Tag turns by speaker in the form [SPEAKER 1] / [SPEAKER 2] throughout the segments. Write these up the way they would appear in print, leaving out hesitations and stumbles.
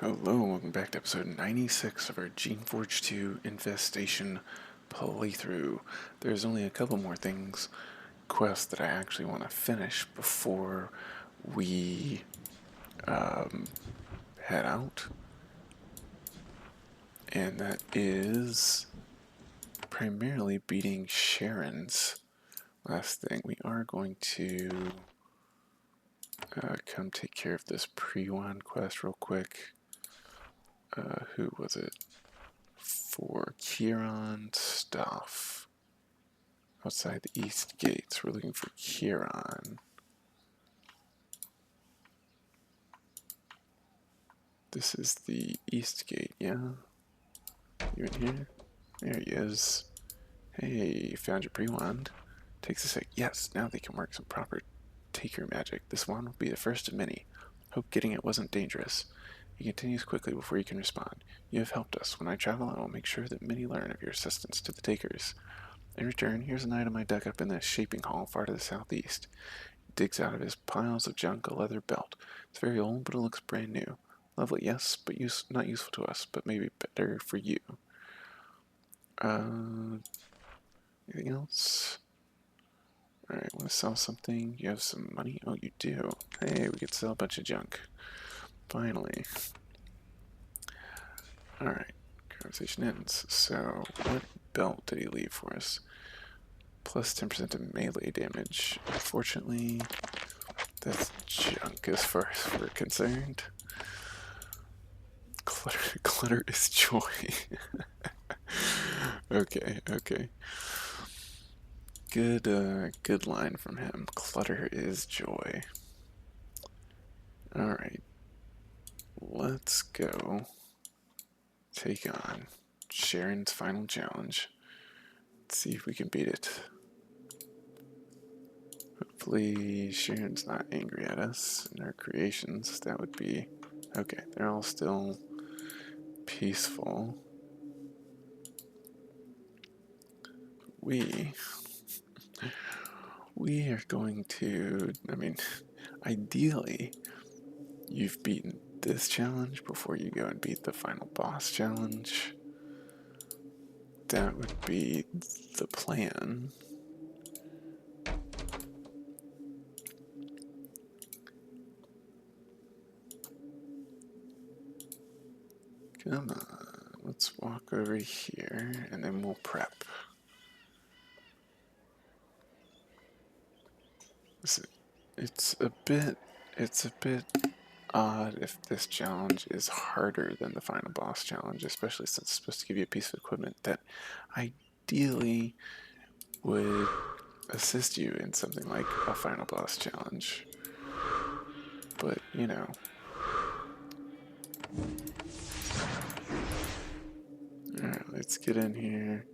[SPEAKER 1] Hello, welcome back to episode 96 of our Geneforge 2 Infestation playthrough. There's only a couple more quests that I actually want to finish before we head out. And that is primarily beating Sharon's last thing. We are going to come take care of this pre-wand quest real quick. Who was it? For Kieran stuff. Outside the east gates, we're looking for Kieran. This is the east gate, yeah? You in here? There he is. Hey, found your pre-wand. Takes a sec. Yes, now they can work some proper taker magic. This wand will be the first of many. Hope getting it wasn't dangerous. He continues quickly before you can respond. You have helped us. When I travel, I will make sure that many learn of your assistance to the takers. In return, here's an item I dug up in the shaping hall far to the southeast. He digs out of his piles of junk a leather belt. It's very old, but it looks brand new. Lovely, yes, but not useful to us, but maybe better for you. Anything else? Alright, want to sell something? You have some money? Oh, you do. Hey, we could sell a bunch of junk. Finally. Alright, conversation ends. So, what belt did he leave for us? Plus 10% of melee damage. Unfortunately, that's junk as far as we're concerned. Clutter is joy. Okay. Good line from him. Clutter is joy. Alright. Let's go take on Sharon's final challenge. Let's see if we can beat it. Hopefully Sharon's not angry at us and our creations. That would be... Okay, they're all still peaceful. We are going to... I mean, ideally, you've beaten this challenge before you go and beat the final boss challenge. That would be the plan. Come on, let's walk over here and then we'll prep. It's a bit odd if this challenge is harder than the final boss challenge, especially since it's supposed to give you a piece of equipment that ideally would assist you in something like a final boss challenge. But, you know. Alright, let's get in here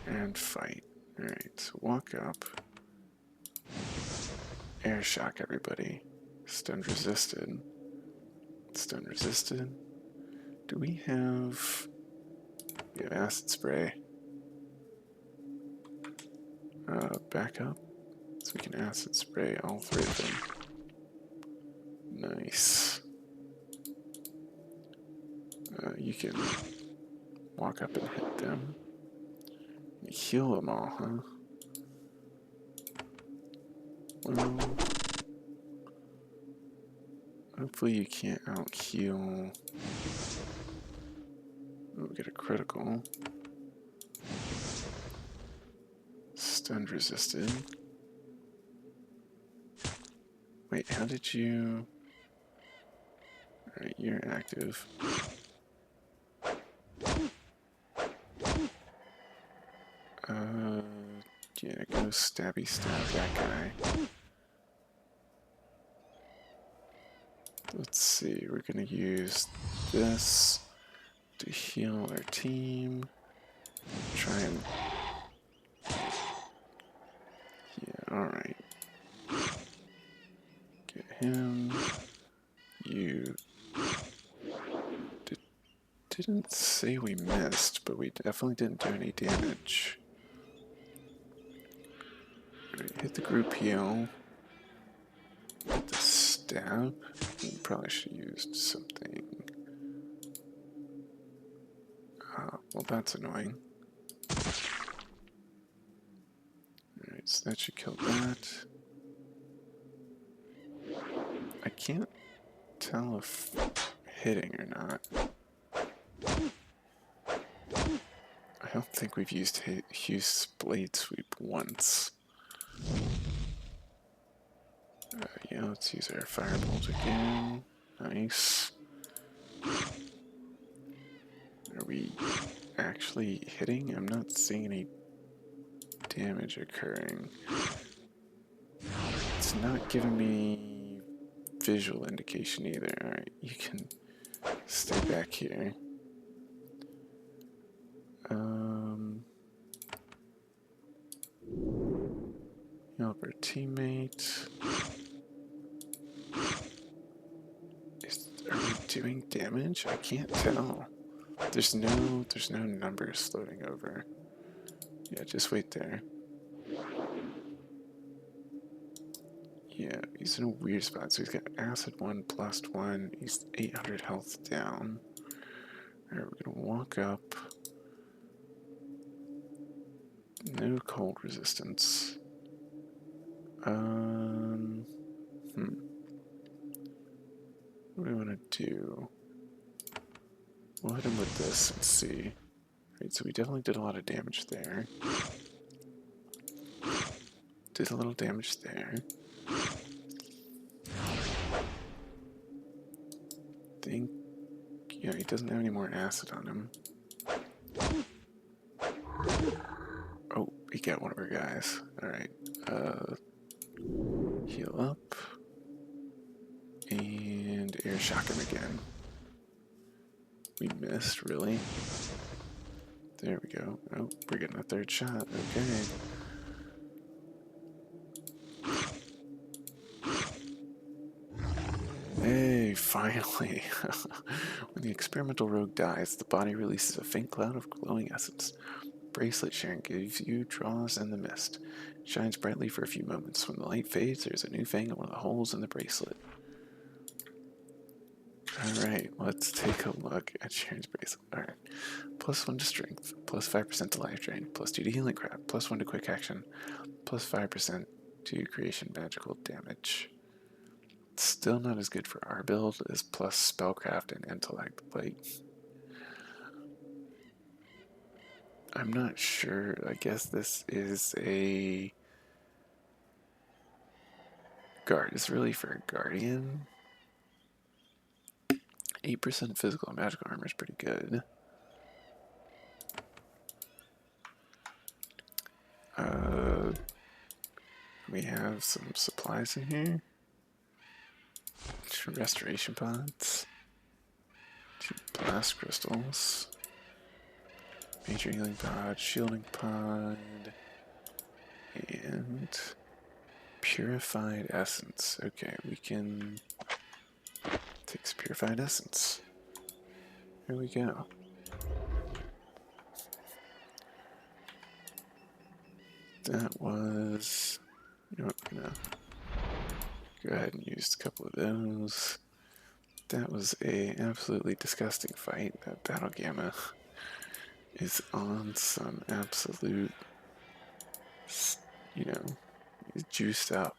[SPEAKER 1] and fight. Alright, so walk up. Air shock everybody. Stunned resisted. Stun resisted. Do we have... We have acid spray. Back up. So we can acid spray all three of them. Nice. You can walk up and hit them. Heal them all, huh? Well, hopefully you can't out-heal. Oh, we get a critical. Stunned resisted. Wait, how did you... Alright, you're active. Yeah, go stabby stab that guy. Let's see, we're gonna use this to heal our team. Try and... Yeah, alright. Get him. You... Didn't say we missed, but we definitely didn't do any damage. Alright, hit the group heal. Hit the stab. Probably should have used something. Well, that's annoying. Alright, so that should kill that. I can't tell if hitting or not. I don't think we've used Hugh's Blade Sweep once. Yeah, let's use our Firebolt again. Nice. Are we actually hitting? I'm not seeing any damage occurring. It's not giving me visual indication either. Alright, you can stay back here. Help our teammate. Are we doing damage? I can't tell. There's no numbers floating over. Yeah, just wait there. Yeah, he's in a weird spot. So he's got acid 1 plus 1. He's 800 health down. Alright, we're gonna walk up. No cold resistance. What do we want to do? We'll hit him with this and see. Right, so we definitely did a lot of damage there. Did a little damage there. Think, yeah, he doesn't have any more acid on him. Oh, he got one of our guys. Alright, heal up. And air shock him again. We missed, really? There we go. Oh, we're getting a third shot. Okay. Hey, finally. When the experimental rogue dies, the body releases a faint cloud of glowing essence. Bracelet Sharon gives you draws in the mist. It shines brightly for a few moments. When the light fades, there's a new fang in one of the holes in the bracelet. Alright, let's take a look at Sharon's bracelet. Alright. +1 to strength, +5% to life drain, +2 to healing crab, +1 to quick action, +5% to creation magical damage. Still not as good for our build as plus spellcraft and intellect. Like, I'm not sure. I guess this is a guard. It's really for a guardian. 8% physical and magical armor is pretty good. We have some supplies in here. 2 restoration pods. 2 blast crystals. Major healing pod, shielding pod, and purified essence. Okay, we can take some purified essence. Here we go. That was, you know what, I'm gonna go ahead and use a couple of those. That was a absolutely disgusting fight. That Battle Gamma is on some absolute, you know, juiced up.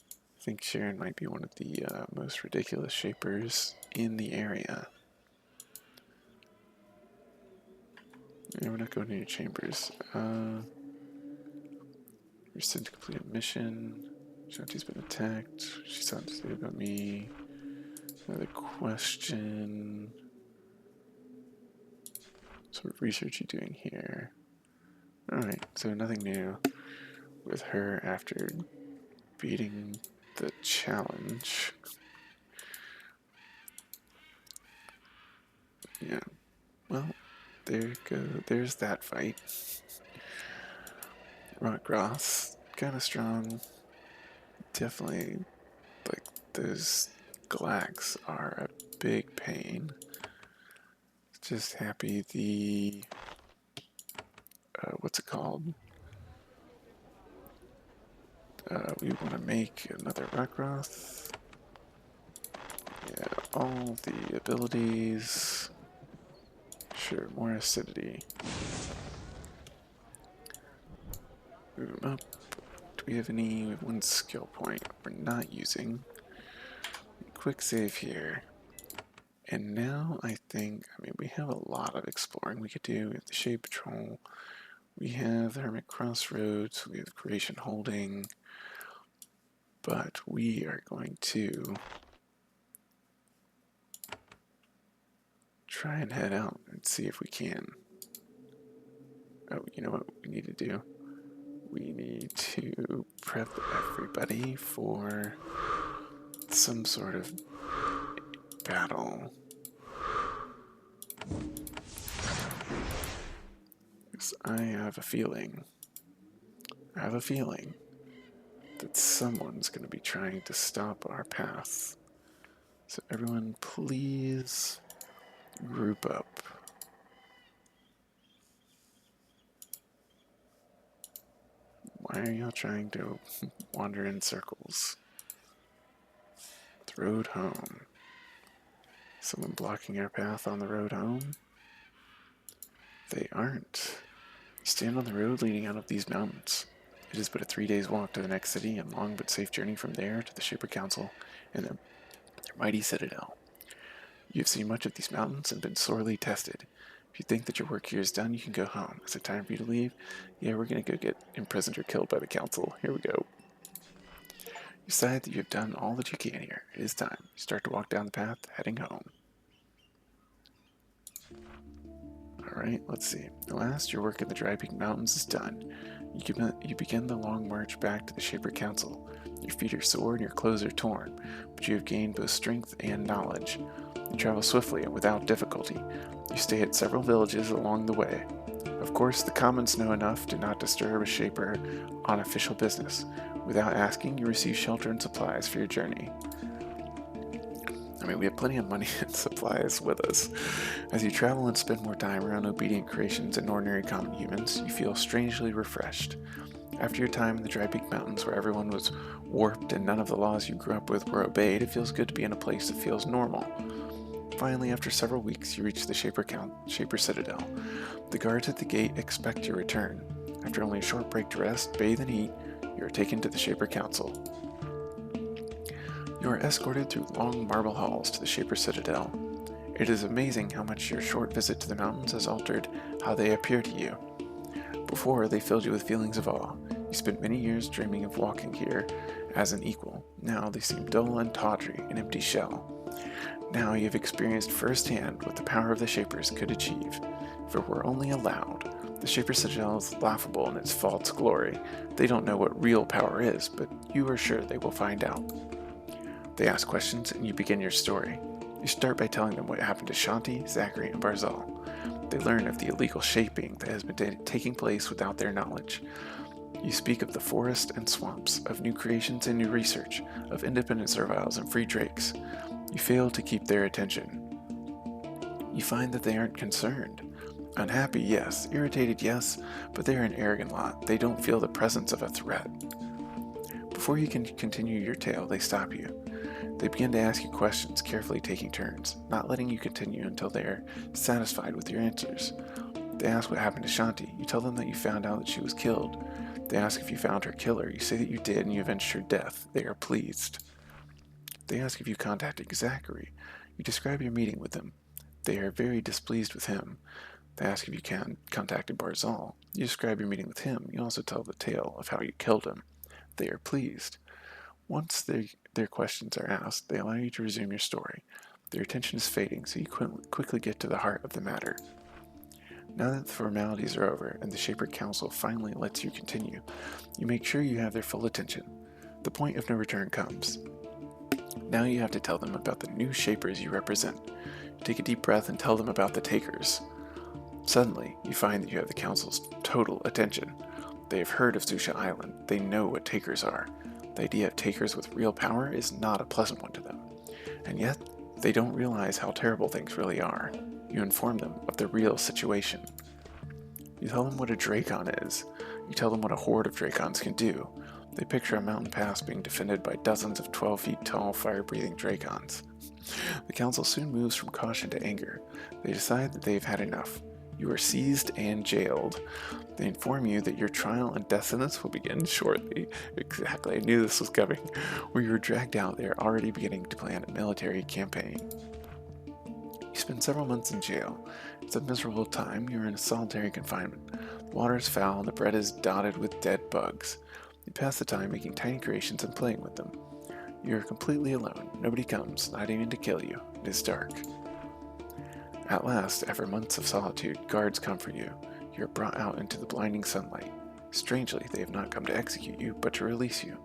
[SPEAKER 1] I think Sharon might be one of the most ridiculous shapers in the area. Yeah, we're not going to your chambers. We're sent to complete a mission. Shanti's been attacked. She's on to say about me. Another question. So what research are you doing here? Alright, so nothing new with her after beating the challenge. Yeah, well, there's that fight. Ross, kinda strong. Definitely, like, those Glax are a big pain. Just happy the, what's it called? We want to make another Rockroth. all the abilities. Sure, more acidity. Move them up. Do we have any? We have one skill point we're not using. Quick save here. And now I think, we have a lot of exploring we could do. We have the Shade Patrol. We have the Hermit Crossroads. We have Creation Holding. But we are going to try and head out and see if we can. Oh, you know what we need to do? We need to prep everybody for some sort of battle. Because I have a feeling that someone's going to be trying to stop our path. So everyone please group up. Why are y'all trying to wander in circles? The road home. Someone blocking our path on the road home? They aren't. You stand on the road leading out of these mountains. It is but a 3 days walk to the next city, and long but safe journey from there to the Shaper Council and their mighty citadel. You have seen much of these mountains and been sorely tested. If you think that your work here is done, you can go home. Is it time for you to leave? Yeah, we're gonna go get imprisoned or killed by the council. Here we go. You decide that you have done all that you can here. It is time. You start to walk down the path, heading home. Alright, let's see. At last, your work in the Dry Peak Mountains is done. You begin the long march back to the Shaper Council. Your feet are sore and your clothes are torn, but you have gained both strength and knowledge. You travel swiftly and without difficulty. You stay at several villages along the way. Of course, the commons know enough to not disturb a Shaper on official business. Without asking, you receive shelter and supplies for your journey. We have plenty of money and supplies with us. As you travel and spend more time around obedient creations and ordinary common humans, you feel strangely refreshed. After your time in the Dry Peak Mountains, where everyone was warped and none of the laws you grew up with were obeyed, it feels good to be in a place that feels normal. Finally, after several weeks, you reach the Shaper Citadel. The guards at the gate expect your return. After only a short break to rest, bathe and eat, you are taken to the Shaper Council. You are escorted through long marble halls to the Shaper Citadel. It is amazing how much your short visit to the mountains has altered how they appear to you. Before, they filled you with feelings of awe. You spent many years dreaming of walking here as an equal. Now they seem dull and tawdry, an empty shell. Now you have experienced firsthand what the power of the Shapers could achieve. If it were only allowed. The Shaper Citadel is laughable in its false glory. They don't know what real power is, but you are sure they will find out. They ask questions, and you begin your story. You start by telling them what happened to Shanti, Zachary, and Barzal. They learn of the illegal shaping that has been taking place without their knowledge. You speak of the forest and swamps, of new creations and new research, of independent serviles and free drakes. You fail to keep their attention. You find that they aren't concerned. Unhappy, yes. Irritated, yes. But they are an arrogant lot. They don't feel the presence of a threat. Before you can continue your tale, they stop you. They begin to ask you questions, carefully taking turns, not letting you continue until they are satisfied with your answers. They ask what happened to Shanti. You tell them that you found out that she was killed. They ask if you found her killer. You say that you did and you avenged her death. They are pleased. They ask if you contacted Zachary. You describe your meeting with him. They are very displeased with him. They ask if you contacted Barzal. You describe your meeting with him. You also tell the tale of how you killed him. They are pleased. Once their questions are asked, they allow you to resume your story. Their attention is fading, so you quickly get to the heart of the matter. Now that the formalities are over and the Shaper Council finally lets you continue, you make sure you have their full attention. The point of no return comes. Now you have to tell them about the new Shapers you represent. You take a deep breath and tell them about the Takers. Suddenly, you find that you have the Council's total attention. They have heard of Susha Island. They know what Takers are. The idea of Takers with real power is not a pleasant one to them. And yet, they don't realize how terrible things really are. You inform them of the real situation. You tell them what a Drakon is. You tell them what a horde of Drakons can do. They picture a mountain pass being defended by dozens of 12 feet tall, fire-breathing dragons. The council soon moves from caution to anger. They decide that they've had enough. You are seized and jailed. They inform you that your trial and death sentence will begin shortly. Exactly, I knew this was coming. Where you were dragged out, they are already beginning to plan a military campaign. You spend several months in jail. It's a miserable time. You're in solitary confinement. The water is foul and the bread is dotted with dead bugs. You pass the time making tiny creations and playing with them. You are completely alone. Nobody comes, not even to kill you. It is dark. At last, after months of solitude, guards come for you. You are brought out into the blinding sunlight. Strangely, they have not come to execute you, but to release you.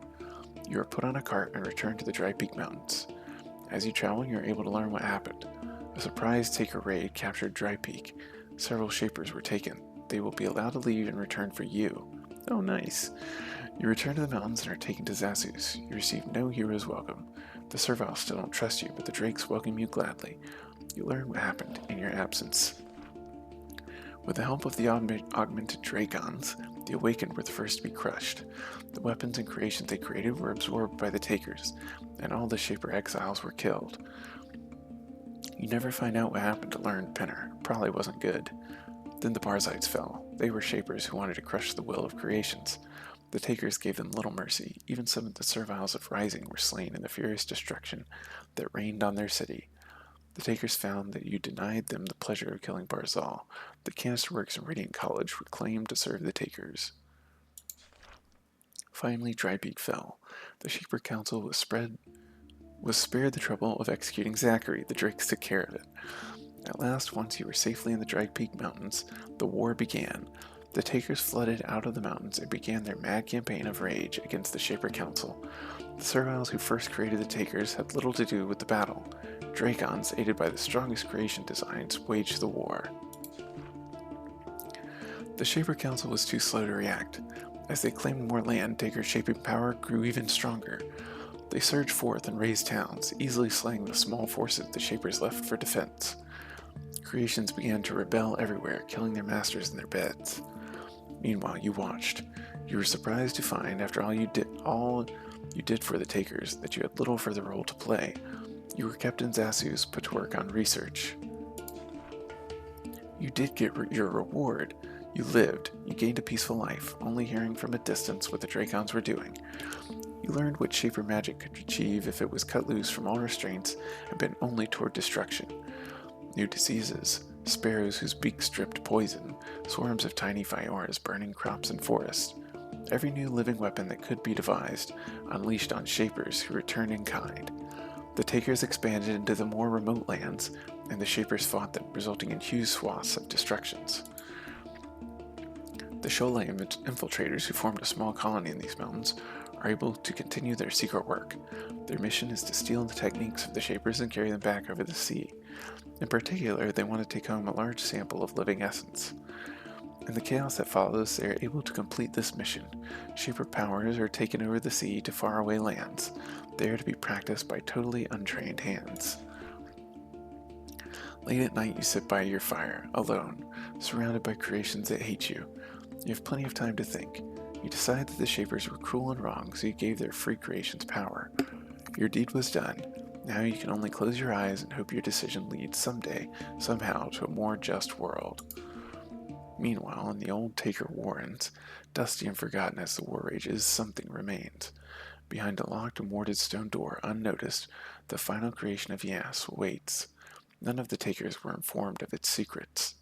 [SPEAKER 1] You are put on a cart and returned to the Dry Peak Mountains. As you travel, you are able to learn what happened. A surprise taker raid captured Dry Peak. Several Shapers were taken. They will be allowed to leave in return for you. Oh, nice. You return to the mountains and are taken to Zasus. You receive no hero's welcome. The Serviles still don't trust you, but the Drakes welcome you gladly. You learn what happened in your absence. With the help of the augmented Dragons, the Awakened were the first to be crushed. The weapons and creations they created were absorbed by the Takers, and all the Shaper exiles were killed. You never find out what happened to learned Pinner. Probably wasn't good. Then the Barzites fell. They were Shapers who wanted to crush the will of creations. The Takers gave them little mercy. Even some of the Serviles of Rising were slain in the furious destruction that rained on their city. The Takers found that you denied them the pleasure of killing Barzal. The Canister Works and Radiant College were claimed to serve the Takers. Finally, Dry Peak fell. The Shaper Council was spared the trouble of executing Zachary. The Drakes took care of it. At last, once you were safely in the Dry Peak Mountains, the war began. The Takers flooded out of the mountains and began their mad campaign of rage against the Shaper Council. The Serviles who first created the Takers had little to do with the battle. Dragons, aided by the strongest creation designs, waged the war. The Shaper Council was too slow to react. As they claimed more land, Taker shaping power grew even stronger. They surged forth and razed towns, easily slaying the small forces the Shapers left for defense. Creations began to rebel everywhere, killing their masters in their beds. Meanwhile, you watched. You were surprised to find, after all you did for the Takers, that you had little further role to play. You were kept in Zasus, put to work on research. You did get your reward. You lived. You gained a peaceful life, only hearing from a distance what the Dracons were doing. You learned what Shaper magic could achieve if it was cut loose from all restraints and bent only toward destruction. New diseases, sparrows whose beaks dripped poison, swarms of tiny Fioras burning crops and forests. Every new living weapon that could be devised, unleashed on Shapers who returned in kind. The Takers expanded into the more remote lands, and the Shapers fought them, resulting in huge swaths of destructions. The Shola infiltrators who formed a small colony in these mountains are able to continue their secret work. Their mission is to steal the techniques of the Shapers and carry them back over the sea. In particular, they want to take home a large sample of living essence. In the chaos that follows, they are able to complete this mission. Shaper powers are taken over the sea to faraway lands. They are to be practiced by totally untrained hands. Late at night, you sit by your fire, alone, surrounded by creations that hate you. You have plenty of time to think. You decide that the Shapers were cruel and wrong, so you gave their free creations power. Your deed was done. Now you can only close your eyes and hope your decision leads someday, somehow, to a more just world. Meanwhile, in the old Taker warrens, dusty and forgotten as the war rages, something remains. Behind a locked and warded stone door, unnoticed, the final creation of Yas waits. None of the Takers were informed of its secrets.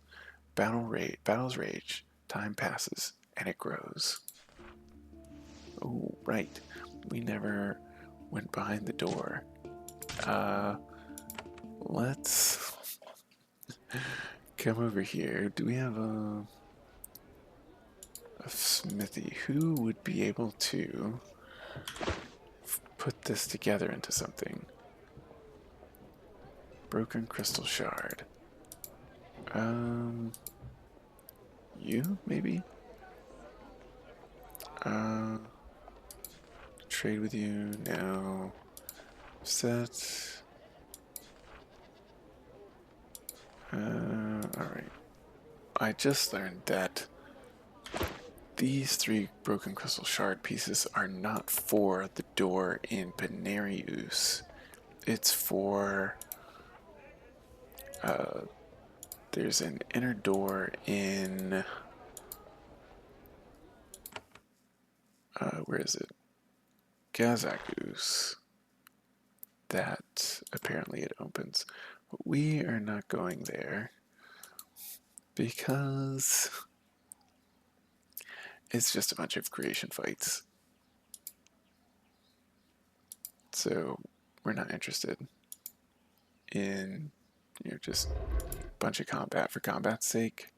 [SPEAKER 1] Battles rage, time passes, and it grows. Oh, right. We never went behind the door. Let's come over here. Do we have a smithy? Who would be able to put this together into something? Broken crystal shard. You, maybe? Trade with you? No. Set. Alright. I just learned that these 3 broken crystal shard pieces are not for the door in Benarius. It's for there's an inner door in where is it? Gazakus. That apparently it opens. But we are not going there because it's just a bunch of creation fights. So we're not interested in just a bunch of combat for combat's sake.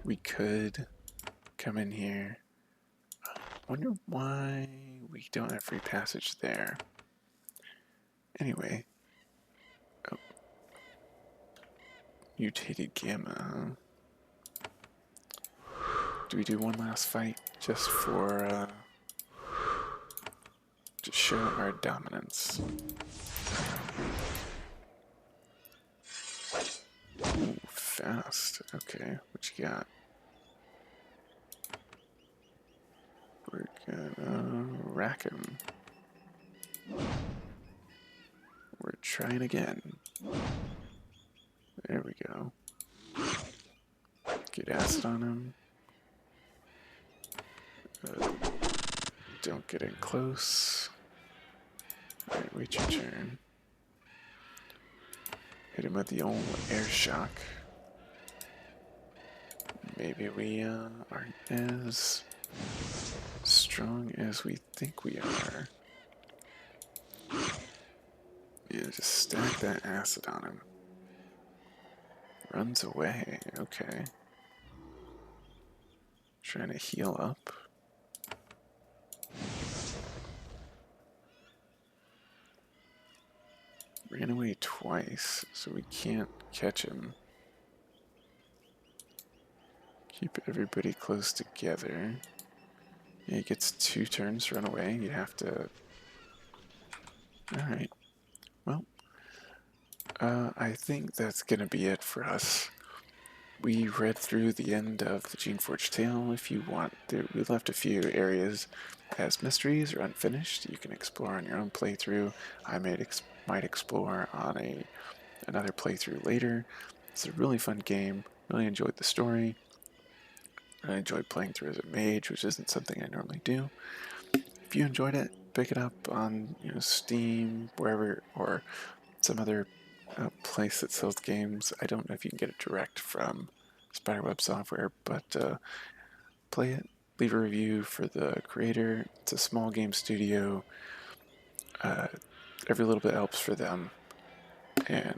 [SPEAKER 1] We could come in here. Wonder why we don't have free passage there. Anyway. Oh. Mutated gamma, Do we do one last fight just for to show our dominance? Ooh, fast. Okay, what you got? We're gonna rack him. We're trying again. There we go. Get acid on him. Don't get in close. Alright, wait your turn. Hit him with the old air shock. Maybe we aren't as strong as we think we are. Yeah, just stack that acid on him. Runs away, okay. Trying to heal up. Ran away twice, so we can't catch him. Keep everybody close together. Yeah, he gets 2 turns to run away. You have to... Alright. Well, I think that's gonna be it for us. We read through the end of the Geneforge tale. If you want, we left a few areas as mysteries or unfinished. You can explore on your own playthrough. I might explore on another playthrough later. It's a really fun game. Really enjoyed the story. I enjoyed playing through as a mage, which isn't something I normally do. If you enjoyed it, pick it up on Steam, wherever, or some other place that sells games. I don't know if you can get it direct from Spiderweb Software, but play it. Leave a review for the creator. It's a small game studio. Every little bit helps for them. And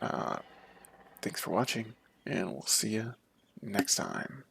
[SPEAKER 1] thanks for watching, and we'll see you next time.